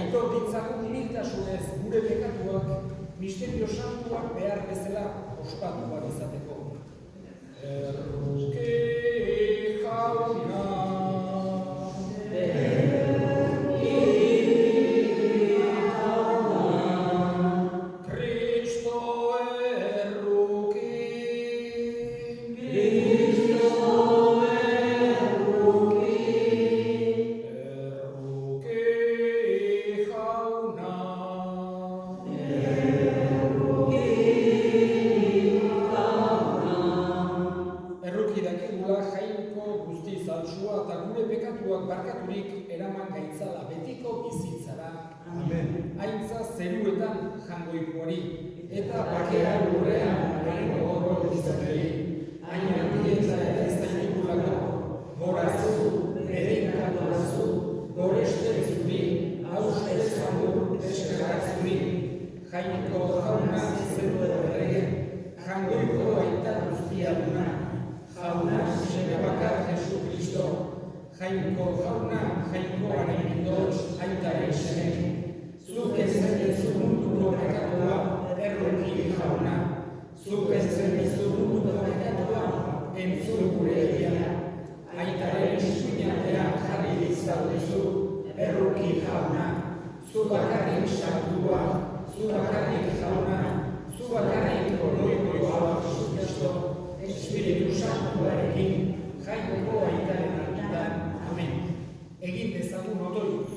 aitor ditzagun humiltasunez gure pekatuak misterio santuak behar bezala ospatu behar izateko. Erruke jauna. Barkaturik eraman gaitzala betiko bizitzara. Amen. Aintza zeruetan jangoikoari, eta bakea lurrean harengo gogor izateri. Aina handietza ere zaitugulako, gorazu, edeikaturazu, goreste zuri, hauste zamur, eskerrak zuri. Jainko jauna zeruetan errege, jangoiko aita guztia duna. Jauna, seme bakar Jesu Kristo. Jainko jauna, jainkoaren indoz, aitaren seme. Zuk ez zendizu munduko pekatua, erruki jauna. Zuk ez zendizu munduko pekatua, entzun gure egia. Aitaren eskuinatean jarri dizaudezu, erruki jauna. Zu bakarrik santua, zu bakarrik jauna, zu bakarrik oloikoa, Jesu Kristo, Espiritu Santuarekin, jainko aitaren argitan. Amen. Egin dezagun otoiuz.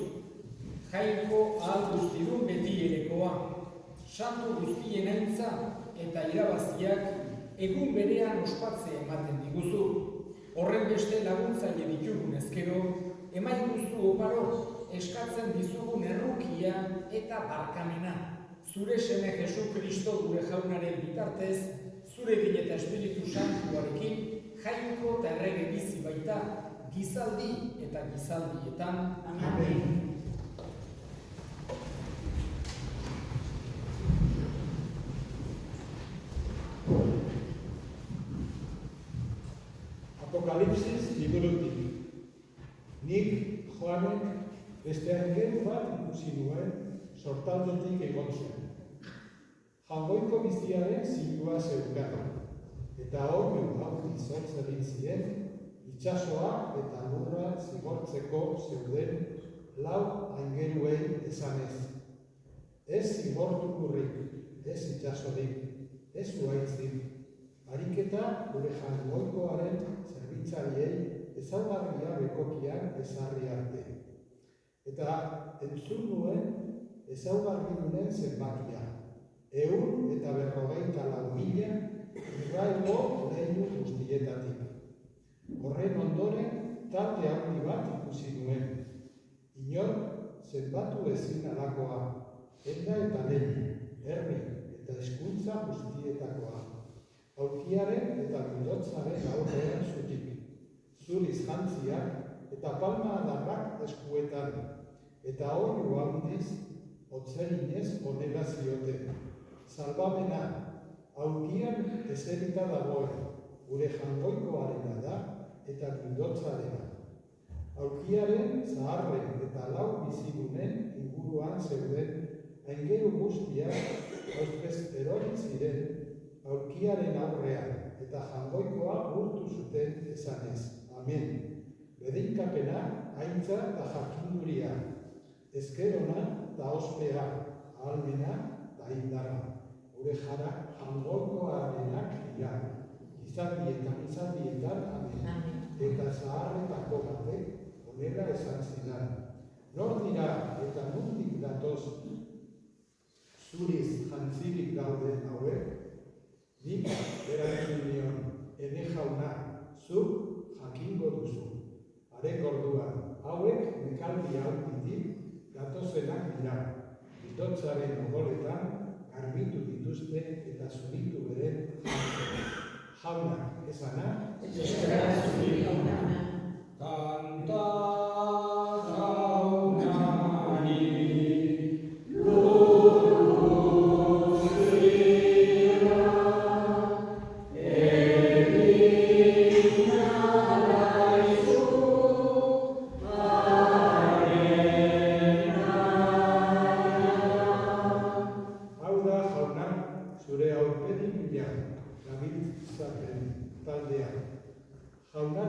Jainko ahal guztidun beti erekoa. Santu guztien aintza eta irabaziak egun berean ospatze ematen diguzu. Horren beste laguntzaile ditugun ezkero, emaiguzu oparo eskatzen dizugun errukia eta barkamena. Zure seme Jesu Kristo gure jaunaren bitartez, zurekin eta Espiritu Santuarekin, jainko eta errege bizi baita, gizaldi eta gizaldietan. Amen. Apokalipsis liburutik. Nik Joanek beste angelu bat ikusi nuen sortaldetik egotzen. Jangoiko biziaren zilua zeukan, eta hori hau izortzen zien, itxasoa eta lurra zigortzeko zeuden lau angeluei esanez. Ez zigortukurrik, ez itxasorik, ez zuaitzik. Ariketa gure jangoikoaren zerbitzariei ezaugarria bekokiak ezarri arte. Eta entzun nuen ezaugarridunen zenbakia. 154.000 Israelgo leinu guztietatik. Horren ondoren talde handi bat ikusi nuen. Inor zenbatu ezin alakoa, enda eta lehi, herri eta hizkuntza guztietakoa. Aulkiaren eta bilotzaren aurrean zutik. Zuriz jantziak eta palma adarrak eskuetan. Eta oihu handiz, otzerinez onela zioten. Salbamena, aulkian ezerita dagoen, gure jangoikoarena da eta bilotzarena. Aulkiaren zaharren eta lau bizidunen inguruan zeuden aingeru guztiak auzpez erori ziren aulkiaren aurrean eta jangoikoa gurtu zuten esanez. Amen. Bedeinkapena, aintza eta jakinduria, ezkerona eta ospea, ahalmena eta indarra. Gure jara jangoikoarenak dira. Izaldietan, amen. Eta zaharretako batek onera esan zidan. Nor dira eta nundik datoz zuriz jantzirik dauden hauek? Nik erantzun nion, ene jauna, zuk jakingo duzu. Harek orduan, hauek nekaldi hautitik datozenak dira. Bitotzaren odoletan garbitu dituzte eta zuritu beren jaunak esana. Eskerrak zuri jauna. Kanta jaunari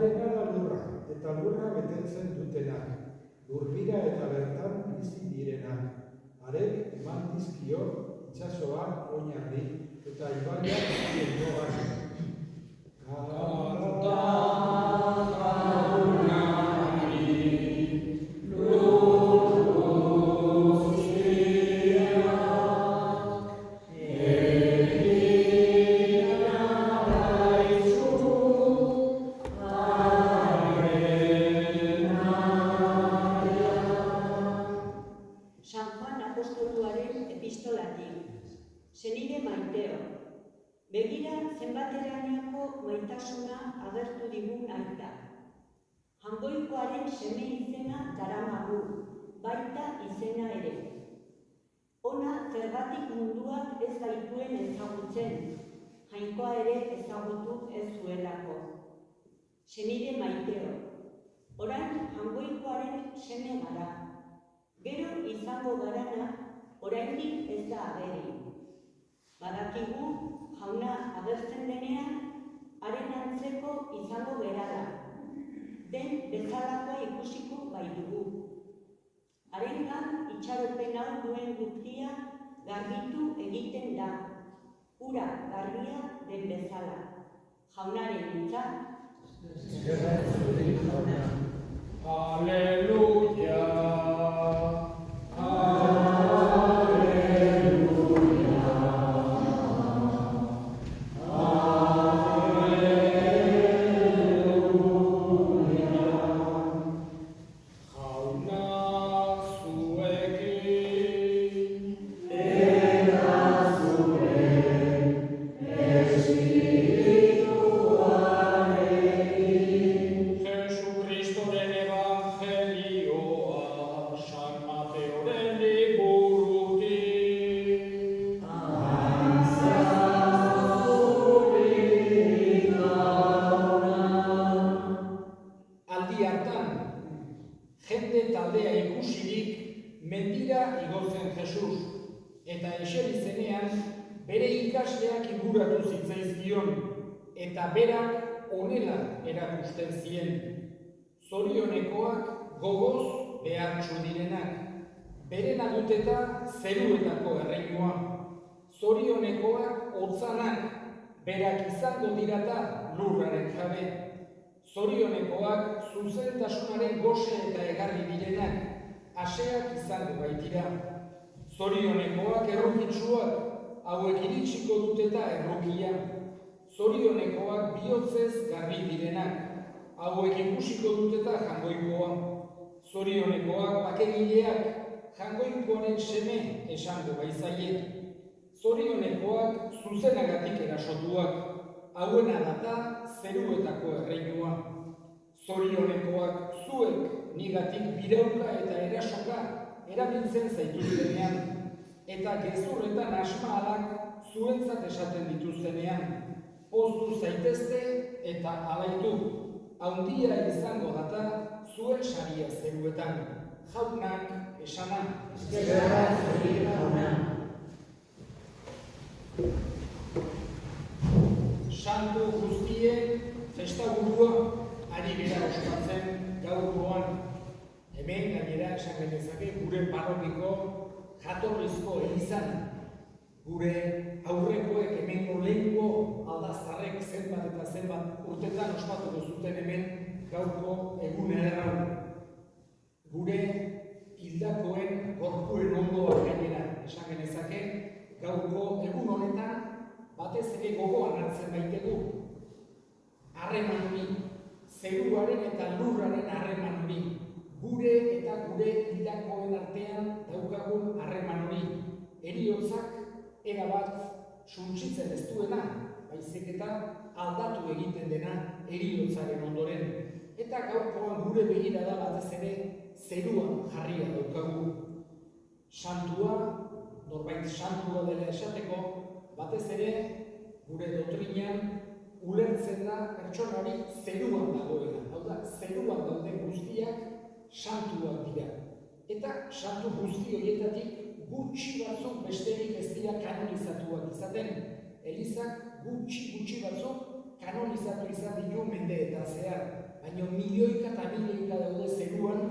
Onarena da lurra, eta lurra betetzen dutenak, lurrira eta bertan bizi direnak. Arek eman dizkio itsasoa oinarri, eta ibaiak endogan. San Juan apostoluaren epistolatik. Senide maiteo, begira zenbaterainoko maitasuna agertu digun aita. Jangoikoaren seme izena daramagu, baita izena ere. Ona zergatik munduak ez gaituen ezagutzen, jainkoa ere ezagutu ez zuelako. Senide maiteo, orain jangoikoaren seme gara. Gero izango garana, oraindik ez da ageri. Badakigu, jauna agertzen denean, haren antzeko izango gerala. Den bezalakoa ikusiko baitugu. Harengan itxaropen hau duen guztia garbitu egiten da. Ura garbia den bezala. Jaunaren hitza. Aleluya. Jende taldea ikusirik mendira igotzen Jesus, eta eseri zenean bere ikasleak inguratu zitzaizkion, eta berak honela erakusten zien. Zorionekoak gogoz behartsu direnak, beren aduteta zeruetako erreinua. Zorionekoak hotzanak, berak izango dirata lurraren jabe. Zorionekoak zuzentasunaren gose eta egarri direnak, aseak izango baitira. Zorionekoak errukitsuak, hauek iritsiko duteta errukia. Zorionekoak bihotzez garbi direnak, hauek ikusiko duteta jangoikoa. Zorionekoak bakegileak, jangoikoaren seme esango baizaie. Zorionekoak zuzenagatik erasotuak, hauena data zeruetako erreinua. Zorionekoak zuek nigatik birauka eta erasoka erabiltzen zaituztenean, eta gezurretan asmaalak zuentzat esaten dituztenean. Poztu zaitezte eta alaitu, haundia izango data zuen saria zeruetan. Jaunak esana. Eskerrak zuri jauna. Santu guztiek festaburua ari gara ospatzen gaurkoan. Hemen gainera esan genezake gure parrokiko jatorrizko elizan. Gure aurrekoek hemengo lehengo aldazarrek zenbat eta zenbat urtetan ospatuko zuten hemen gaurko egun ederra. Gure hildakoen gorpuen ondoa gainera esan genezake gaurko egun honetan batez ere gogoan hartzen baitegu. Harreman hori, zeruaren eta lurraren harreman hori, gure eta gure hildakoen artean daukagun harreman hori, heriotzak erabat suntsitzen ez duena, baizik eta aldatu egiten dena heriotzaren ondoren. Eta gaurkoan gure begirada batez ere zeruan jarria daukagu. Santua, norbait santua dela esateko, batez ere gure doktrinan ulertzen da pertsonari zeruan dagoela. Hau da, zeruan dauden guztiak santuak dira. Eta santu guzti horietatik gutxi batzuk besterik ez dira kanonizatuak izaten. Elizak gutxi batzuk kanonizatu izan ditu mendeetan zehar. baina milioika eta milioika daude zeruan,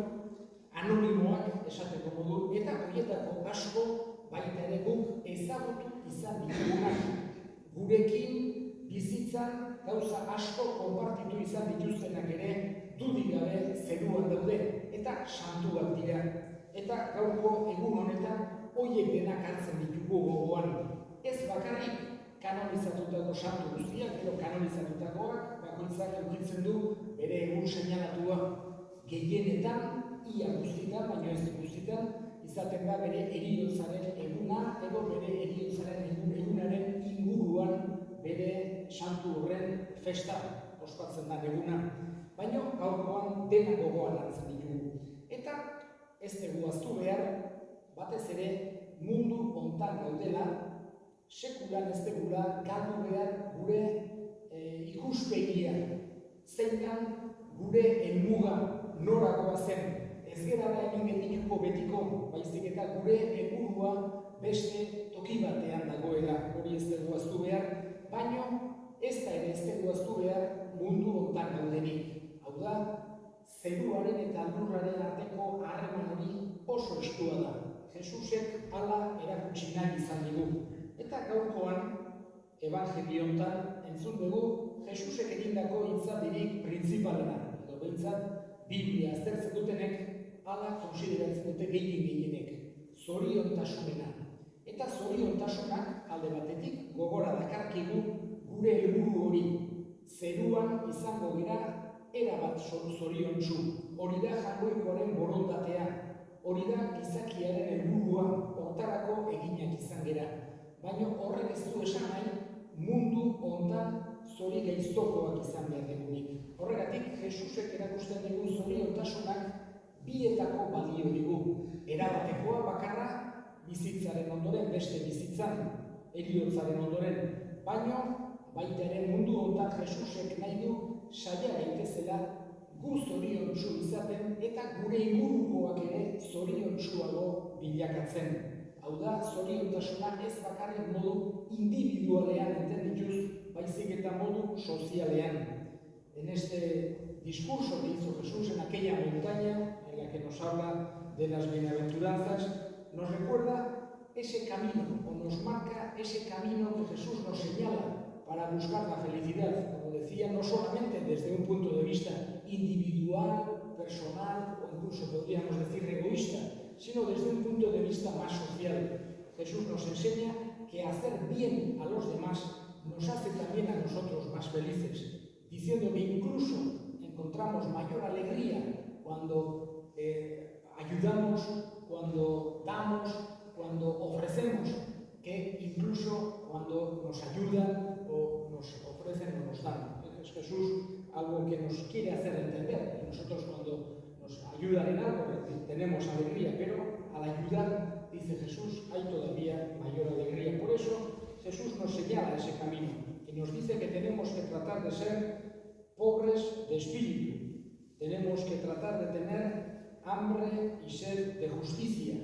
anonimoak esateko modu, eta horietako asko baita ere guk ezagutu izan ditugunak. Gurekin bizitzan gauza asko konpartitu izan dituztenak ere dudik gabe zeruan daude, eta santuak dira. Eta gaurko egun honetan horiek denak hartzen ditugu gogoan. Ez bakarrik kanonizatutako santu guztiak, edo kanonizatutakoak bakoitzak edukitzen du bere egun seinalatua. Gehienetan, ia guztietan, baina ez guztietan, izaten da bere heriotzaren eguna, edo bere heriotzaren egunaren inguruan bere santu horren festa ospatzen da eguna. Baina gaurkoan dena gogoan hartzen ditugu. Eta ez dugu ahaztu behar, batez ere mundu hontan gaudela, sekulan ez dugula galdu behar gure ikuspegia, zeinan gure helmuga norakoa zen. Ez gara da egin geldituko betiko, baizik eta gure helburua beste toki batean dagoela, hori ez dugu ahaztu behar, baina ez da ere ez dugu ahaztu behar mundu hontan gaudenik. Hau da, zeruaren eta lurraren arteko harreman hori oso estua da. Jesusek hala erakutsi nahi izan digu. Eta gaurkoan, ebangelio hontan entzun dugu Jesusek egindako hitzaldirik printzipalena, edo behintzat Biblia aztertzen dutenek hala konsideratzen dute gehienek, zoriontasunena. Eta zoriontasunak alde batetik gogora dakarkigu gure helburu hori. Zeruan izango gira erabat zoriontsu. Hori da jagoikoaren borondatea. Hori da gizakiaren helburua, hortarako eginak izan gera. Baina horrek ez du esan nahi mundu hontan zori gaiztokoak izan behar degunik. Horregatik, Jesusek erakusten digun zoriontasunak bietako balio digu. Erabatekoa bakarra bizitzaren ondoren, beste bizitzan, heriotzaren ondoren. Baina, baita ere mundu hontan Jesusek nahi du saia gaitezela gu zoriontsu izaten eta gure ingurukoak ere zoriontsuago bilakatzen. Hau da, zoriontasuna ez bakarrik modu individualean entendituz, baizik eta modu sozialean. En este discurso que hizo Jesús en aquella montaña, en la que nos habla de las bienaventuranzas, nos recuerda ese camino, o nos marca ese camino que Jesús nos señala para buscar la felicidad, como decía, no solamente desde un punto de vista individual, personal, o incluso podríamos decir egoísta, sino desde un punto de vista más social. Jesús nos enseña que hacer bien a los demás nos hace también a nosotros más felices, diciendo que incluso encontramos mayor alegría cuando ayudamos, cuando damos, cuando ofrecemos, que incluso cuando nos ayudan o nos ofrecen o nos dan. Es Jesús algo que nos quiere hacer entender. Y nosotros cuando nos ayudan en algo tenemos alegría, pero al ayudar, dice Jesús, hay todavía mayor alegría. Por eso Jesús nos señala ese camino y nos dice que tenemos que tratar de ser pobres de espíritu. Tenemos que tratar de tener hambre y sed de justicia.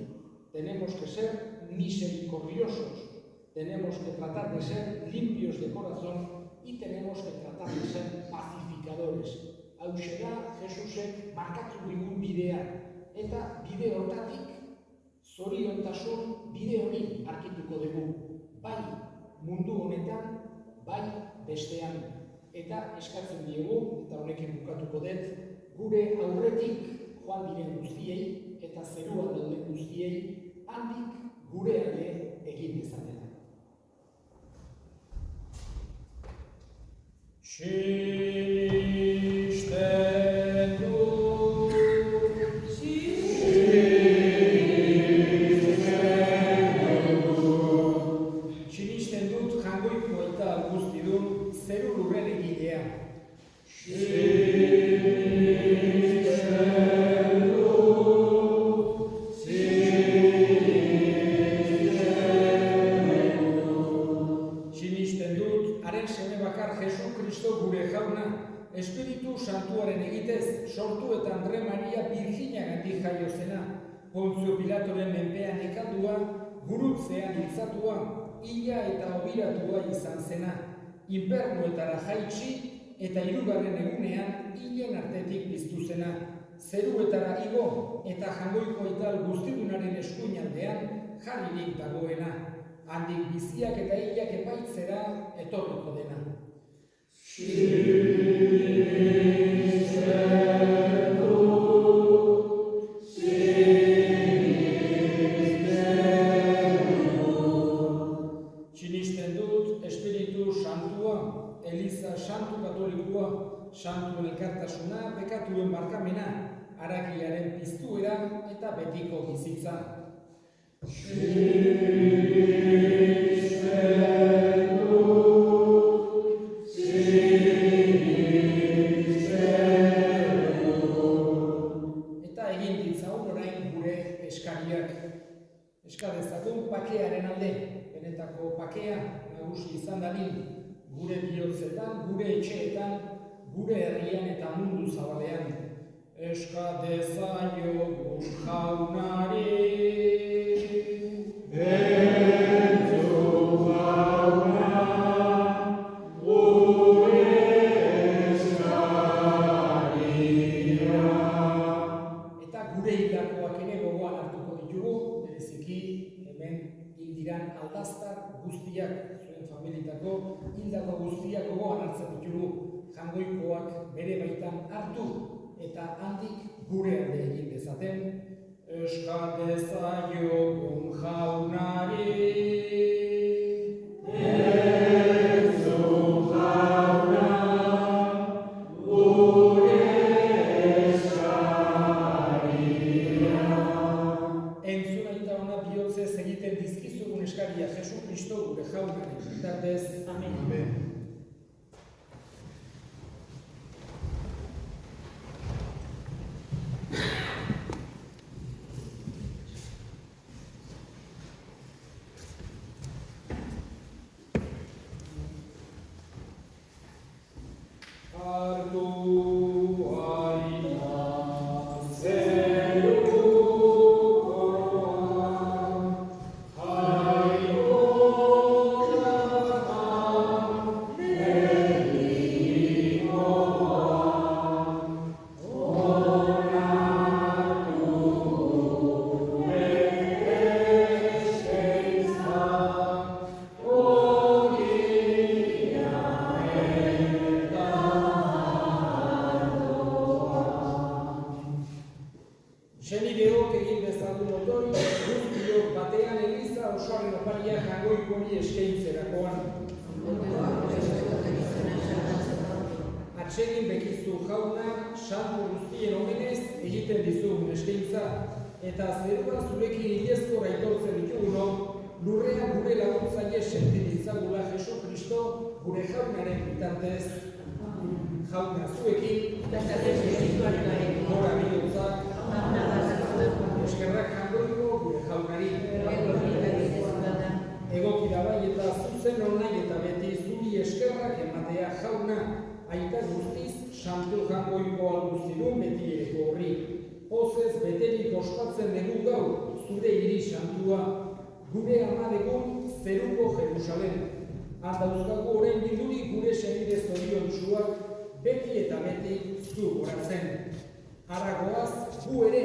Tenemos que ser misericordiosos. Tenemos que tratar de ser limpios de corazón y tenemos que tratar de ser pacificadores. Hauxe da Jesusek markatu digun bidea. Eta bide hortatik zoriontasun bide hori arkituko dugu. Bai mundu honetan, bai bestean. Eta eskatzen diegu, eta honekin bukatuko dut, gure aurretik joan diren guztiei eta zeruan dauden guztiei handik gure alde egin dezatela. Sinisten dut jangoiko eta guztidun zeru lurren egilea. Sinisten dut, haren seme bakar Jesu Kristo gure jauna, Espiritu Santuaren egitez, sortu eta Andre Maria Virginiagatik jaio zena, Pontzio Pilatoren menpean ekaldua, gurutzean hiltzatua, hila eta obiratua izan zena, infernuetara jaitsi eta hirugarren egunean hilen artetik zena, zeruetara igo eta Jangoiko Aital guztidunaren eskuinaldean jarririk dagoena, handik biziak eta hilak epaitzera etorriko dena. Sinisten dut Espiritu Santua, Eliza Santu Katolikoa, Santu elkartasuna, bekatuen barkamena, haragiaren piztuera eta betiko bizitza. Eta egin ditzagun orain gure eskariak. Eskadezagun pakearen alde, benetako pakea nagusi izan dadin, gure bihotzetan, gure etxeetan, gure herrian eta mundu zabalean. Eskadezaiogun jaunari. Entzun jauna, gure eskaria. Eta gure hildakoak ere gogoan hartuko ditugu, bereziki hemen hil diran aldaztar guztiak, zuen familietako hildako guztiak gogoan hartzen ditugu, Jangoikoak bere baitan hartu eta handik gure alde egin dezaten. Eskadezaiogun jaunari. Entzun jauna, gure eskaria. Entzun aita ona bihotzez egiten dizkizugun eskaria Jesu Kristo gure jaunari. Bitartez, amen. Amen. Senideok egin dezagun otori, guztiok batean Eliza osoaren oparia Jangoikori eskaintzerakoan. Atsegin bekizu jauna, santu guztien omenez egiten dizugun eskaintza, eta zerua zurekin ilezko aitortzen ditugunok, lurrean gure laguntzaile senti ditzagula Jesu Kristo gure jaunaren bitartez. Jauna zuekin, gora bihotzak, eskerrak Jangoiko gure jaunari. Egoki da bai eta zuzen honai eta beti zuri eskerrak ematea jauna, aita guztiz santu Jangoiko alguztirun beti ereko horri. Pozez beterik ospatzen dugu gaur zure hiri santua, gure amadegun zeruko Jerusalem. Andauzkagu orain bildurik gure senide zoriontsuak, beti eta beti zu goratzen. Aragoaz gu ere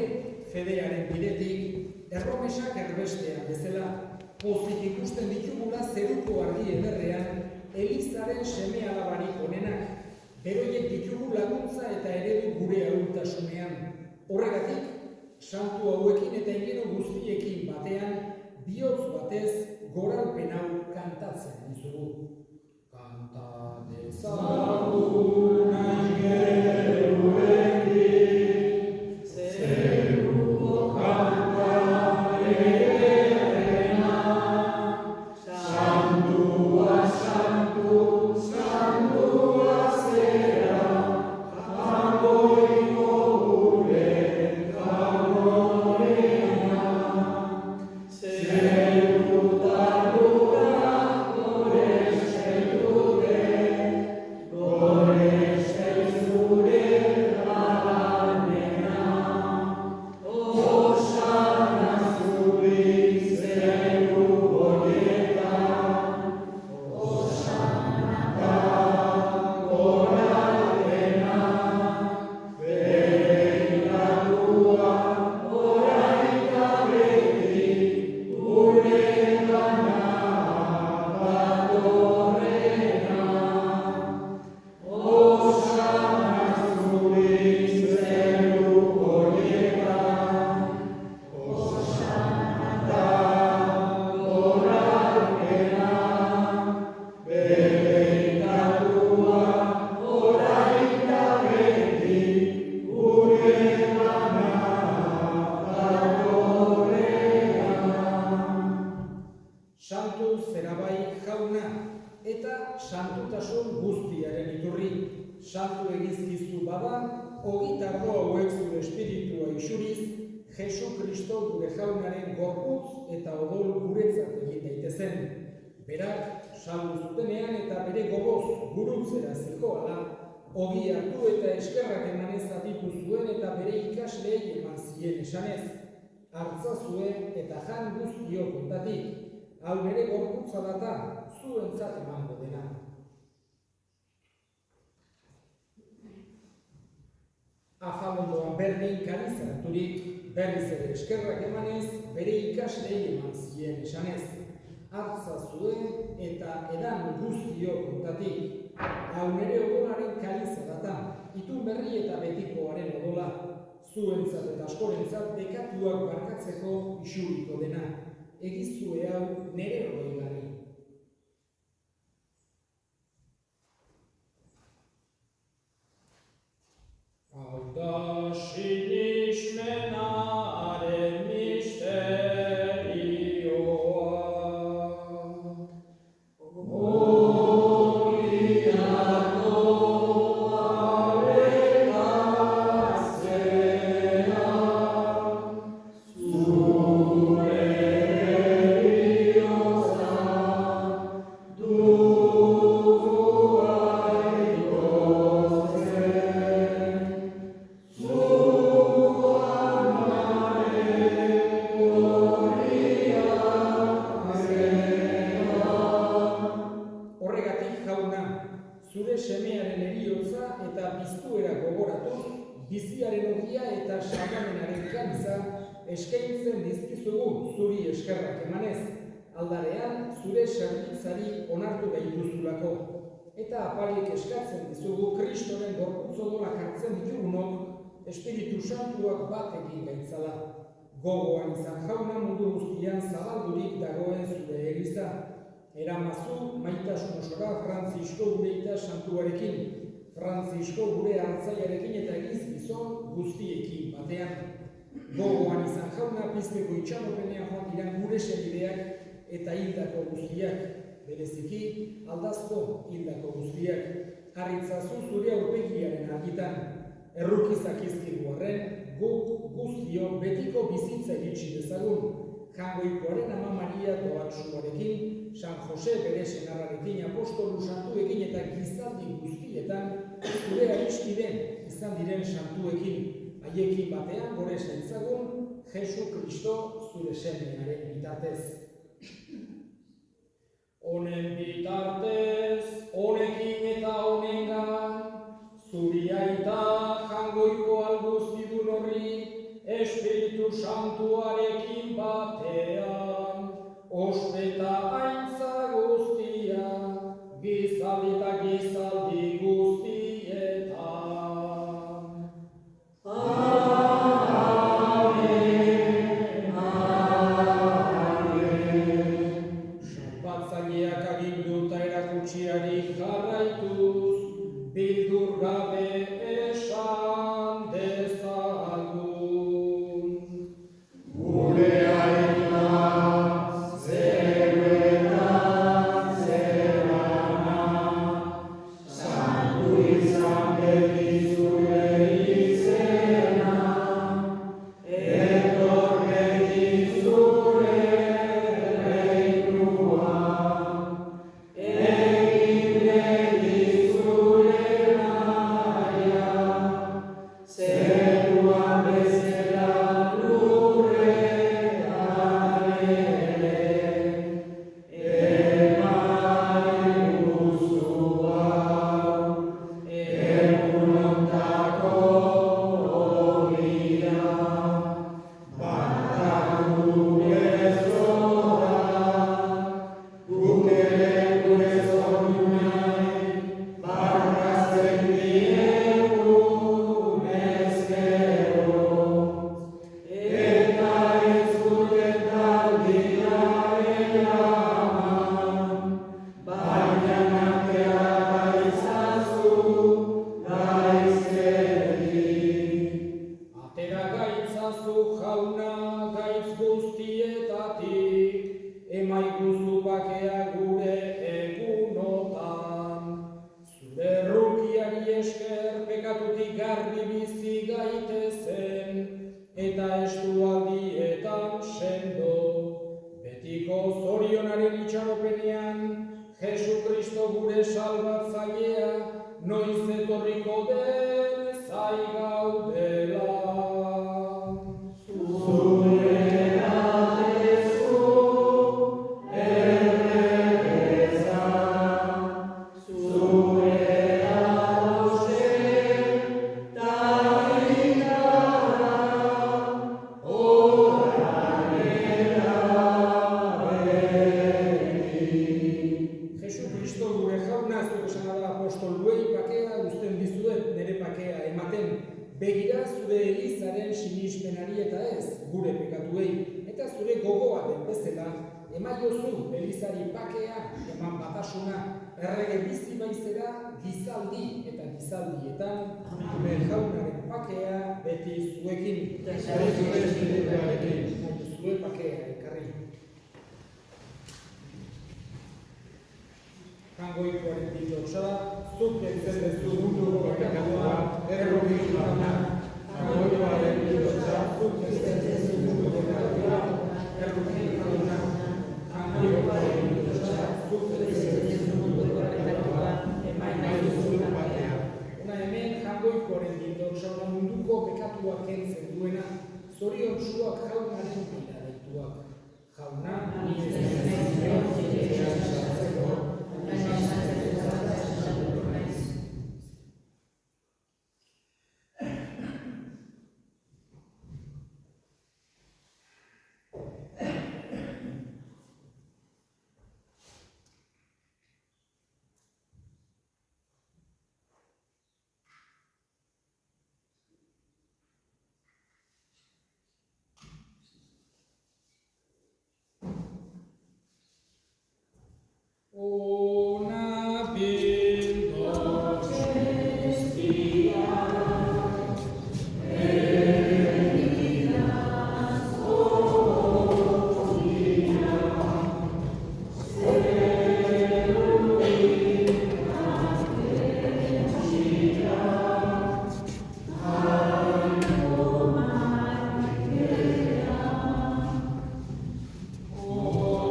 fedearen bidetik, erromesak erbestean bezala, pozik ikusten ditugula zeruko argi ederrean, Elizaren seme alabarik onenak, beroiek ditugu laguntza eta eredu gure ahultasunean. Horregatik, santu hauekin eta ingenu guztiekin batean, bihotz batez goralpen hau kantatzen dizugu. Kanta dezagun angeluekin, zeruko kanta ederrena, santua, santu, santua zera, Jangoiko gure jaunarena, zerutan lurra gure eskaitu den, gore ogitardo hauek zure espiritua isuriz, Jesu Kristo gure jaunaren gorputz eta odol guretzat egin daitezen. Berak saldu zutenean eta bere gogoz gurutzera zikoala, ogi hartu eta eskerrak emanez aditu zuen eta bere ikasleei eman zien esanez. Hartzazue eta jan guztiok ondatik, hau bere gorputza data, zuentzat emango dena. Afalondoan berdin kariz harturik, berriz ere eskerrak emanez, bere ikaslei eman zien esanez. Hartzazue eta edan guztiok ondatik, hau nere odolaren kariza data, itun berri eta betikoaren odola, zuentzat eta askorentzat bekatuak barkatzeko isuriko dena. Egizue hau nere oroigarri. Hau da sinismenaren misterioa. Zure semearen heriotza eta biztuera gogoratuz, biziaren ogia eta sakamenaren kariza eskaintzen dizkizugu zuri eskerrak emanez, aldarean zure zerbitzari onartu gaituzulako. Eta apalik eskatzen dizugu Kristoren gorputz odolak hartzen ditugunok, Espiritu Santuak bat egin gaitzala. Gogoan izan jauna mundu guztian zabaldurik dagoen zure eliza. Eramazu maitasun osora Frantzisko gure ita santuarekin, Frantzisko gure hartzaiarekin eta egiz gizon guztiekin batean. Gogoan izan jauna pizteko itxaropenean joan diran gure senideak eta hildako guztiak, bereziki aldazko hildako guztiak. Jarritzazu zure aurpegiaren argitan, errukizak izkigu horren, guk guztio betiko bizitza iritsi dezagun, Jangoikoaren Ama Maria doatsuarekin, San Jose bere senarrarekin, apostolu santuekin eta gizaldi guztietan zure ariskiden izan diren santuekin, haiekin batean gore zaitzagun Jesu Kristo zure semearen bitartez. Honen bitartez, honekin eta honengan, zuri aita jangoiko alguztidun horri, Espiritu Santuarekin batean, ospeta aintza guztia, gizaldi eta gizaldi guztietan. Amen, amen. Salbatzaileak aginduta erakutsiari jarraituz, bildur gabe esan dezagun. Begira zure Elizaren sinismenari eta ez gure pekatuei, eta zure gogoa den bezala, emaiozu Elizari bakea, eman batasuna, errege bizi baizera gizaldi eta gizaldietan, jaunaren bakea beti zuekin. Zue bakea ekarri. Kangoikoaren ditotxa, zuk entzen dezu munduko pekatua, errotik jauna. Kangoikoaren ditotxa, zuk entzen dezu munduko pekatua, errotik jauna. Kangoikoaren ditotxa, zuk entzen dezu munduko pekatua, emaizu bakea. Ona hemen kangoikoaren ditotxa, munduko pekatua kentzen duena, zorion zuak jaunaren bila deituak. Jauna, Ona bildo txestia, erinas odia, zeruinak etxia, haino maitea.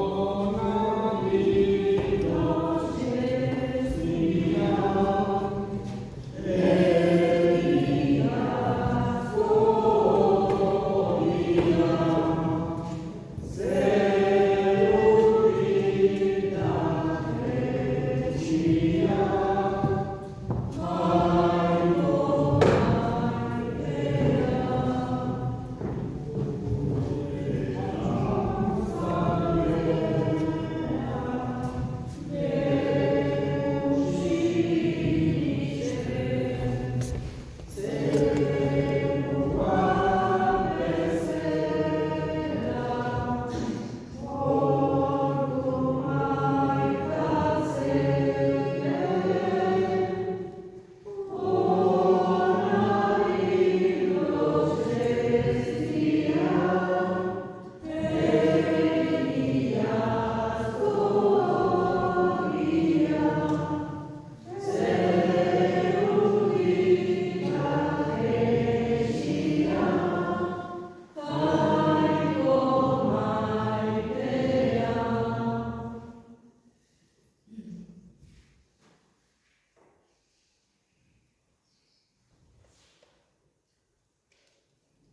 Ona bildo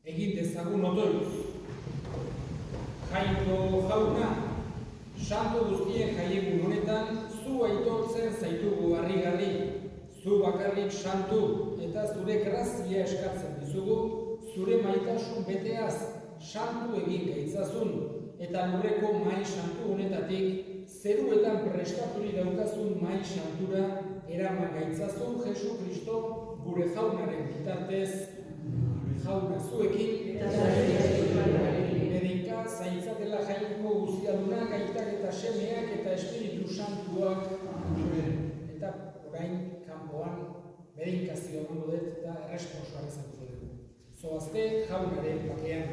egin dezagun otoitz. Jainko jauna, santo guztien jaiegun honetan, zu aitortzen zaitugu harrigarri. Zu bakarrik santu eta zure grazia eskatzen dizugu, zure maitasun beteaz santu egin gaitzazun, eta lurreko mai santu honetatik, zeruetan prestaturi daukazun mai santura, eraman gaitzazun Jesu Kristo gure jaunaren bitartez, jauna zuekin, bedinka zaitzatela jainko guztiadunak, aitak eta semeak eta Espiritu Santuak, eta orain kanpoan bedinkazio emango dut eta erresponsoa izango dugu. Zoazte jaunaren bakean.